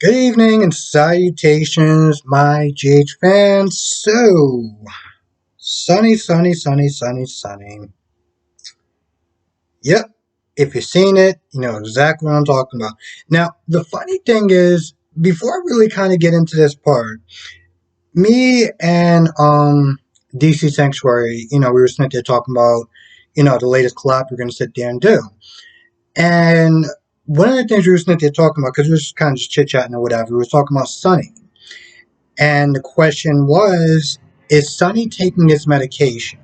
Good evening and salutations, my GH fans. So, sunny. Yep, if you've seen it, you know exactly what I'm talking about. Now, the funny thing is, before I really kind of get into this part, me and DC Sanctuary, we were sitting there talking about, the latest collab we're going to sit there and do. And one of the things we were sitting there talking about, because we were just kind of just chit chatting or whatever, we were talking about Sunny. And the question was, is Sonny taking his medication?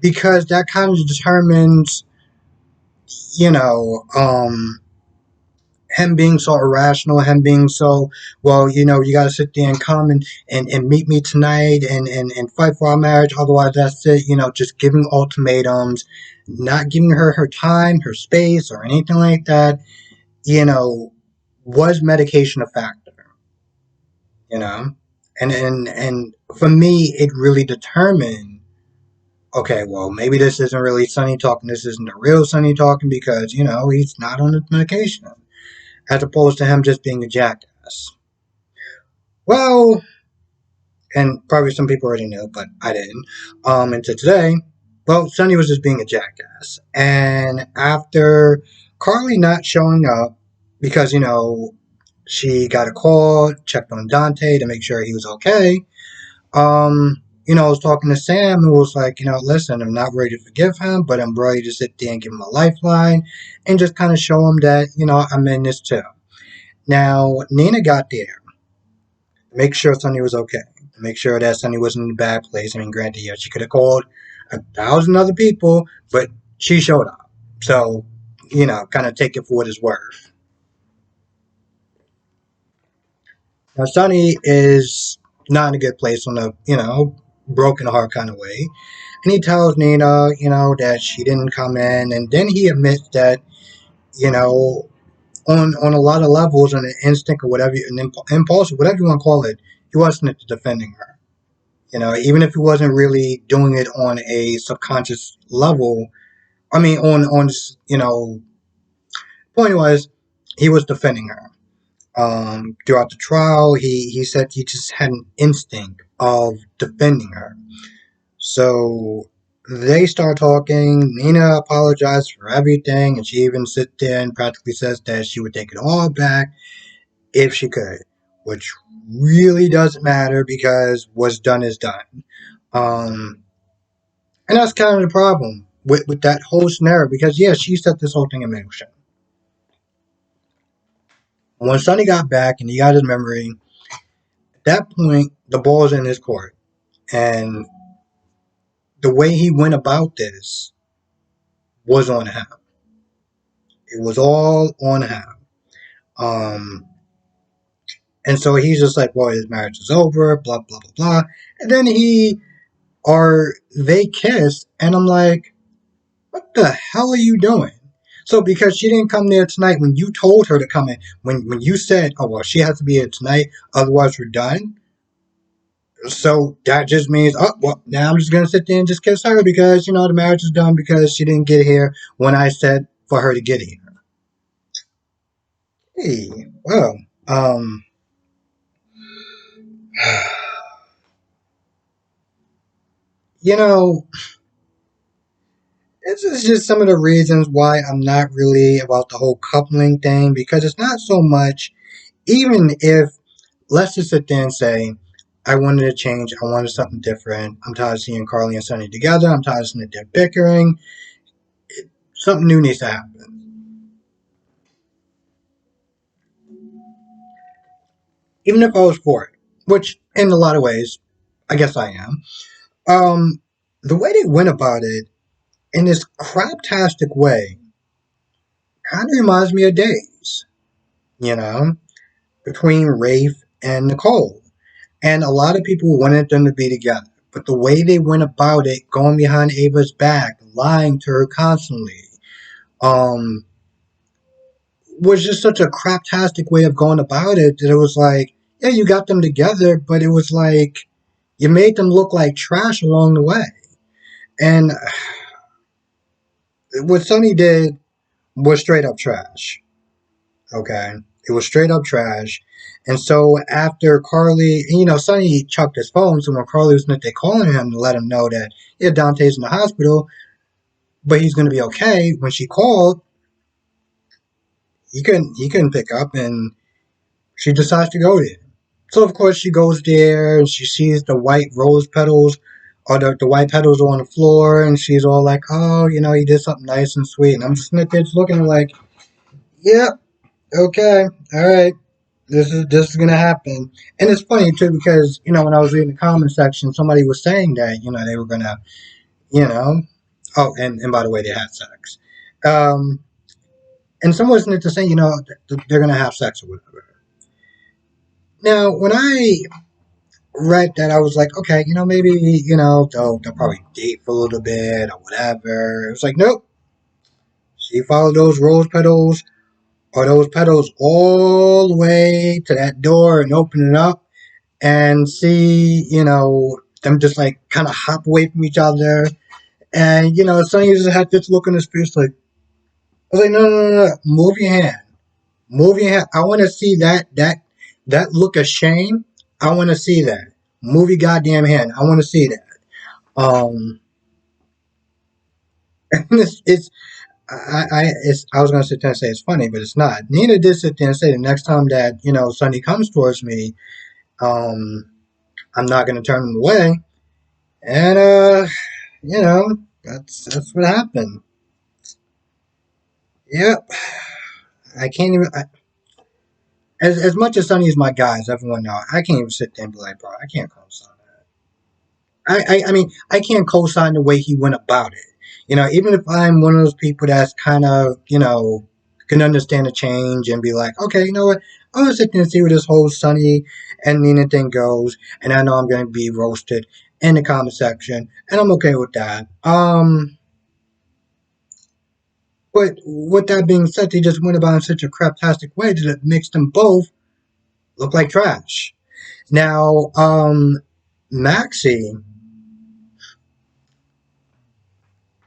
Because that kind of determines, you know, him being so irrational, him being so, well, you got to sit there and come and meet me tonight and fight for our marriage. Otherwise, that's it. Just giving ultimatums, not giving her time, her space, or anything like that. Was medication a factor? You know? And for me, it really determined, okay, well, maybe this isn't really Sonny talking. This isn't the real Sonny talking because, he's not on the medication. As opposed to him just being a jackass. Well, and probably some people already knew, but I didn't. Until today, well, Sonny was just being a jackass. And after Carly not showing up because, she got a call, checked on Dante to make sure he was okay. I was talking to Sam who was like, listen, I'm not ready to forgive him, but I'm ready to sit there and give him a lifeline and just kind of show him that, I'm in this too. Now, Nina got there to make sure Sonny was okay, to make sure that Sonny wasn't in a bad place. I mean, granted, yeah, she could have called 1,000 other people, but she showed up. So, kind of take it for what it's worth. Now, Sonny is not in a good place on a, broken heart kind of way. And he tells Nina, that she didn't come in. And then he admits that, you know, on a lot of levels, on an instinct or whatever, an impulse, whatever you want to call it, he wasn't defending her. Even if he wasn't really doing it on a subconscious level, I mean, point was, he was defending her. Throughout the trial, he said he just had an instinct of defending her. So they start talking. Nina apologized for everything, and she even sits there and practically says that she would take it all back if she could, which really doesn't matter because what's done is done. Um, and that's kind of the problem with that whole scenario because, yeah, she set this whole thing in motion. When Sonny got back and he got his memory, at that point, the ball's in his court. And the way he went about this was on him. It was all on him. Um, and so he's just like, well, his marriage is over, blah, blah, blah, blah. And then they kiss, and I'm like, what the hell are you doing? So because she didn't come there tonight when you told her to come in, when you said, oh, well, she has to be here tonight, otherwise we're done. So that just means, oh, well, now I'm just going to sit there and just kiss her because, the marriage is done because she didn't get here when I said for her to get here. Hey, well, you know, this is just some of the reasons why I'm not really about the whole coupling thing because it's not so much, even if, let's just sit there and say, I wanted a change, I wanted something different, I'm tired of seeing Carly and Sonny together, I'm tired of seeing them bickering, something new needs to happen. Even if I was for it, which in a lot of ways, I guess I am, the way they went about it in this craptastic way kind of reminds me of Days, you know, between Rafe and Nicole. And a lot of people wanted them to be together. But the way they went about it, going behind Ava's back, lying to her constantly, um, was just such a craptastic way of going about it that it was like, yeah, you got them together, but it was like you made them look like trash along the way. And what Sonny did was straight up trash. Okay. It was straight up trash. And so after Carly, Sonny chucked his phone. So when Carly was they calling him to let him know that yeah, Dante's in the hospital, but he's going to be okay. When she called, he couldn't pick up, and she decides to go there. So of course she goes there and she sees the white rose petals, or the white petals on the floor, and she's all like, "Oh, he did something nice and sweet." And I'm just sitting there just looking like, "Yep, okay, all right, this is gonna happen." And it's funny too because when I was reading the comment section, somebody was saying that they were gonna, you know, oh, and by the way, they had sex. Um, and someone was to say, they're gonna have sex or whatever. Now, when I read that, I was like, okay, maybe, they'll probably date for a little bit or whatever. It was like, nope. She followed those rose petals or those petals all the way to that door and open it up and see, them just like kind of hop away from each other. And, Sonny just had this look on his face like, I was like, no, no, no, no, move your hand. Move your hand. I want to see that look of shame. I want to see that. Move your goddamn hand. I want to see that. Um, it's I was gonna sit there and say it's funny, but it's not. Nina did sit there and say the next time that Sonny comes towards me, um, I'm not gonna turn him away, and that's what happened. Yep, I can't even. As much as Sonny is my guy, as everyone knows, I can't even sit there and be like, bro, I can't co-sign that. I mean, I can't co-sign the way he went about it. Even if I'm one of those people that's kind of, can understand the change and be like, okay, you know what? I'm gonna sit there and see where this whole Sonny and Nina thing goes, and I know I'm gonna be roasted in the comment section, and I'm okay with that. But with that being said, they just went about it in such a craptastic way that it makes them both look like trash. Now, Maxie,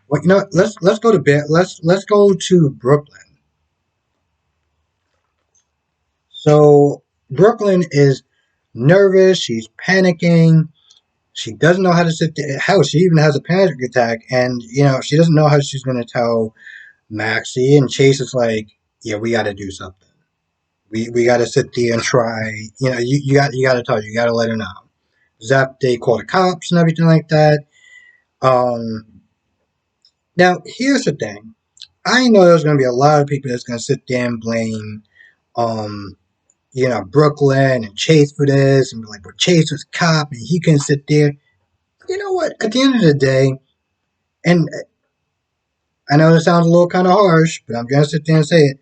well, let's go to bed. Let's go to Brooklyn. So Brooklyn is nervous. She's panicking. She doesn't know how to sit there. Hell, she even has a panic attack, and she doesn't know how she's going to tell Maxie. And Chase is like, "Yeah, we got to do something. We got to sit there and try. You got to tell her. You got to let her know." Zap, they call the cops and everything like that. Um, Now here's the thing. I know there's going to be a lot of people that's going to sit there and blame, um, Brooklyn and Chase for this and be like, well, Chase was a cop and he couldn't sit there. You know what? At the end of the day, and I know it sounds a little kind of harsh, but I'm going to sit there and say it.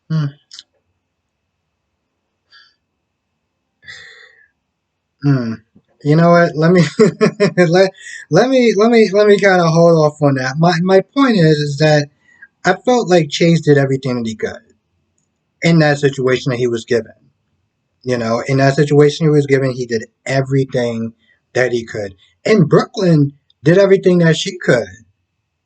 Hmm, hmm. You know what? Let me let me kind of hold off on that. My point is that I felt like Chase did everything that he could in that situation that he was given. In that situation he was given, he did everything that he could. And Brooklyn did everything that she could.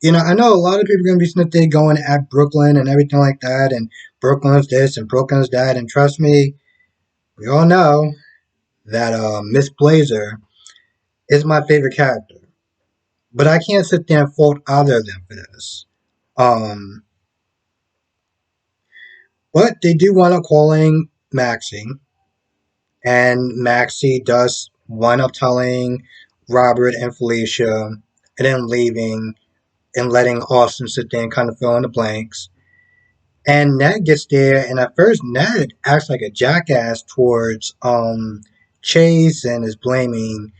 I know a lot of people are going to be sitting there going at Brooklyn and everything like that, and Brooklyn's this and Brooklyn's that. And trust me, we all know that Miss Blazer is my favorite character. But I can't sit there and fault either of them for this. Um, but they do wind up calling Maxie, and Maxie does wind up telling Robert and Felicia, and then leaving and letting Austin sit there and kind of fill in the blanks. And Ned gets there, and at first Ned acts like a jackass towards Chase and is blaming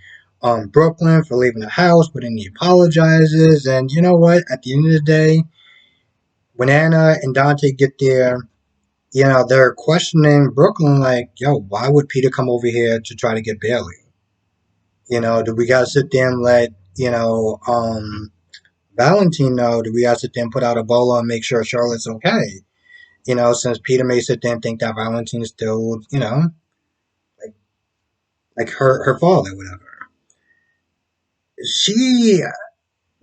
Brooklyn for leaving the house, but then he apologizes. And you know what? At the end of the day, when Anna and Dante get there, they're questioning Brooklyn like, yo, why would Peter come over here to try to get Bailey? Do we gotta sit there and let, Valentine know? Do we gotta sit there and put out a bolo and make sure Charlotte's okay? Since Peter may sit there and think that Valentine is still, like like her father, whatever. She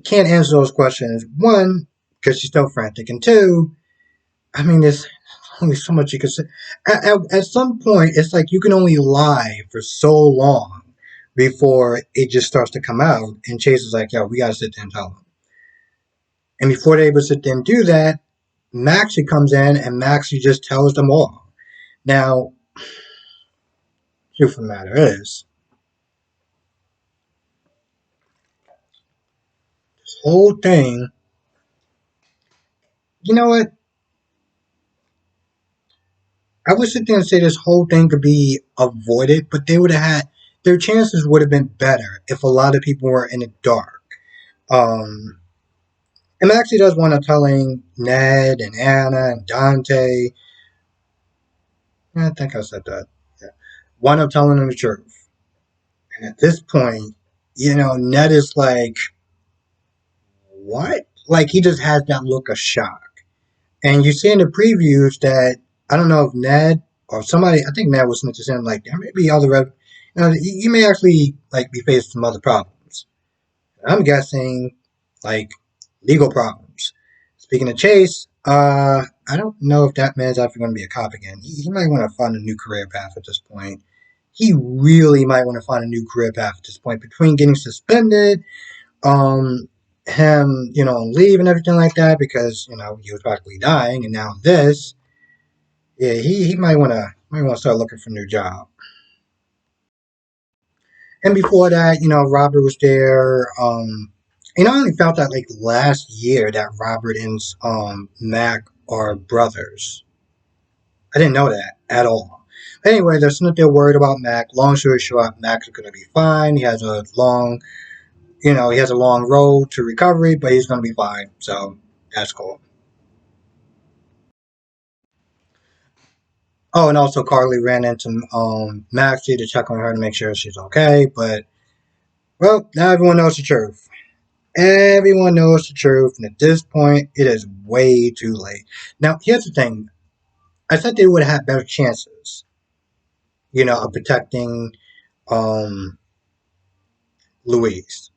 can't answer those questions. One, because she's still frantic. And two, I mean, there's only so much you can say. At some point, it's like you can only lie for so long before it just starts to come out. And Chase is like, yo, we gotta sit there and tell him. And before they able to sit there and do that, Maxie comes in and Maxie just tells them all. Now, truth of the matter is, this whole thing, you know what? I would sit there and say this whole thing could be avoided, but they would have had their chances would have been better if a lot of people were in the dark. Um, and Maxie does want to telling Ned and Anna and Dante. I think I said that. Yeah. One of telling them the truth. And at this point, Ned is like, what? Like he just has that look of shock. And you see in the previews that I don't know if Ned or somebody, I think Ned was mentioned saying like there may be other, you may actually like be facing some other problems. I'm guessing like legal problems. Speaking of Chase, I don't know if that man's actually going to be a cop again. He might want to find a new career path at this point. He really might want to find a new career path at this point between getting suspended, um, him, on leave and everything like that because he was practically dying, and now this. Yeah, he might want to start looking for a new job. And before that, Robert was there. And I only found out like last year that Robert and Mac are brothers. I didn't know that at all. Anyway, they're not they're worried about Mac. Long story short, Mac's gonna be fine. He has a long road to recovery, but he's gonna be fine. So that's cool. Oh, and also Carly ran into Maxie to check on her to make sure she's okay. But well, now everyone knows the truth. Everyone knows the truth, and at this point, it is way too late. Now, here's the thing: I said they would have had better chances, of protecting um, Louise.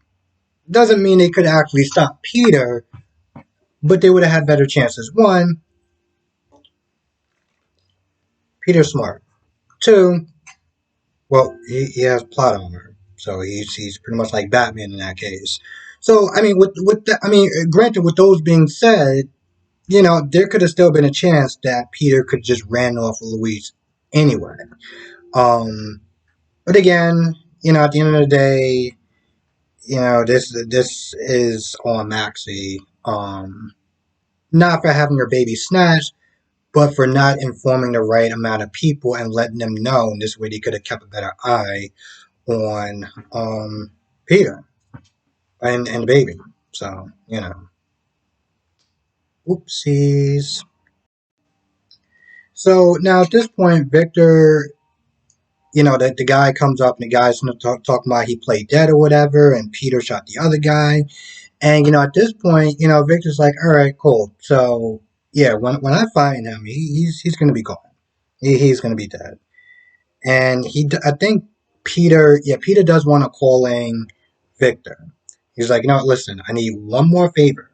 Doesn't mean they could actually stop Peter, but they would have had better chances. One, Peter's smart. Two, well, he has plot armor, so he's pretty much like Batman in that case. So I mean, with that, I mean, granted, with those being said, there could have still been a chance that Peter could just ran off with Louise anyway. Um, but again, at the end of the day, this is on Maxie. Not for having her baby snatched, but for not informing the right amount of people and letting them know. And this way, they could have kept a better eye on Peter and the baby. So oopsies. So now at this point, Victor, that the guy comes up and the guy's talking about he played dead or whatever, and Peter shot the other guy. And at this point, Victor's like, all right, cool. So yeah, when I find him, he's gonna be gone. He's gonna be dead. And I think Peter does want to call in Victor. He's like, listen, I need one more favor.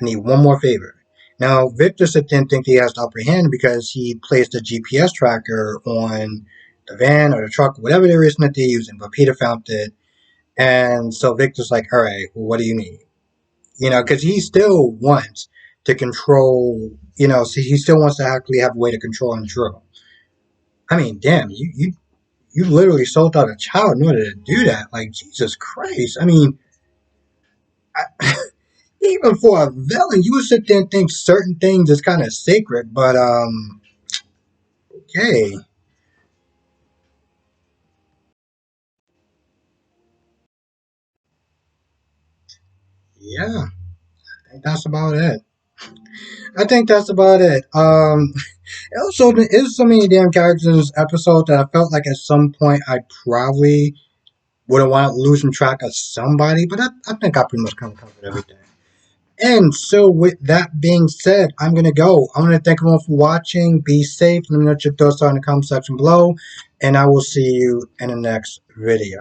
I need one more favor. Now, Victor didn't think he has the upper hand because he placed a GPS tracker on the van or the truck, whatever there is that they're using. But Peter found it. And so Victor's like, all right, well, what do you need? Because he still wants to control, so he still wants to actually have a way to control and drill. I mean, damn, you literally sold out a child in order to do that. Like, Jesus Christ. I mean, even for a villain, you would sit there and think certain things is kind of sacred, but okay, yeah, I think that's about it. I think that's about it. Also, there's so many damn characters in this episode that I felt like at some point I probably would have wound up losing track of somebody, but I think I pretty much covered everything. And so, with that being said, I'm going to go. I want to thank everyone for watching. Be safe. Let me know what your thoughts are in the comment section below. And I will see you in the next video.